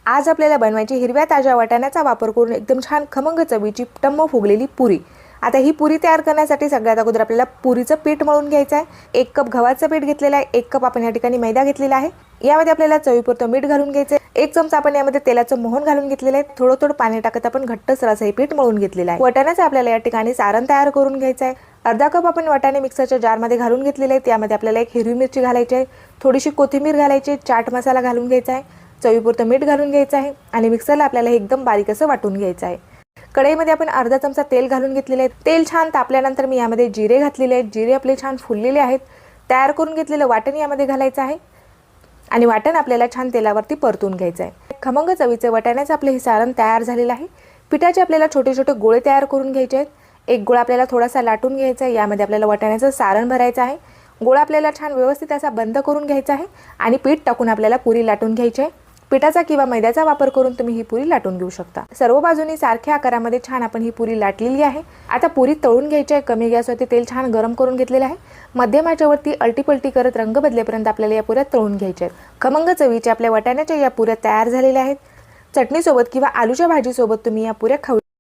आज आपल्याला बनवायची हिरव्या ताज्या वाटाण्याचा वापर करून एकदम छान खमंग चवीची टम्म फुगलेली पुरी। आता ही पुरी तयार करण्यासाठी सगळ्यात अगोदर आपल्याला पुरीचं पीठ मळून घ्यायचं आहे। 1 कप गव्हाचं पीठ घेतलेलं आहे, 1 कप आपण या ठिकाणी मैदा घेतलेला आहे। यामध्ये आपल्याला चवीपुरतं मीठ घालून घ्यायचं आहे। 1 चमचा आपण यामध्ये तेलाचं मोहन घालून घेतलेलं आहे। थोडं थोडं पाणी टाकत आपण घट्टसर असं हे पीठ मळून घेतलेलं आहे। वाटाण्याचं आपल्याला या ठिकाणी सारण तयार करून घ्यायचं आहे। अर्धा कप आपण वाटाणे मिक्सरच्या जारमध्ये घालून घेतलेले आहेत। यामध्ये आपल्याला 1 हिरवी मिरची घालायची आहे, थोडीशी कोथिंबीर घालायची आहे, चाट मसाला घालून घ्यायचा आहे, चवीपुरतं मीठ घालून घ्यायचं आहे आणि मिक्सरला आपल्याला एकदम बारीक असं वाटून घ्यायचं आहे। कढईमध्ये आपण अर्धा चमचा तेल घालून घेतलेले आहे। तेल छान तापल्यानंतर मी यामध्ये जिरे घातलेले आहेत। जिरे आपले छान फुललेले आहेत। तयार करून घेतलेलं वाटण यामध्ये घालायचं आहे आणि वाटण आपल्याला छान तेलावरती परतून घ्यायचं आहे। खमंग चवीचे वाटाण्याचं आपले हे सारण तयार झालेलं आहे। पिठाचे आपल्याला छोटे छोटे गोळे तयार करून घ्यायचे आहेत। एक गोळा आपल्याला थोडासा लाटून घ्यायचा आहे। यामध्ये आपल्याला वाटाण्याचं सारण भरायचं आहे। गोळा आपल्याला छान व्यवस्थित असा बंद करून घ्यायचा आहे आणि पीठ टाकून आपल्याला पुरी लाटून घ्यायची आहे। पिठाचा किंवा मैद्याचा वापर करून तुम्ही ही पुरी लाटून घेऊ शकता। सर्व बाजूनी सारख्या आकारामध्ये छान आपण ही पुरी लाटलेली आहे। आता पुरी तळून घ्यायची आहे। कमी गॅसवरती तेल छान गरम करून घेतलेलं आहे। मध्यम आचेवरती अलटी-पलटी करत रंग बदलेपर्यंत आपल्याला या पुऱ्या तळून घ्यायच्या आहेत। खमंग चवीच्या आपल्या वाटाण्याच्या या पुऱ्या तयार झालेल्या आहेत। चटणीसोबत किंवा आलूच्या भाजीसोबत तुम्ही या पुऱ्या खाऊ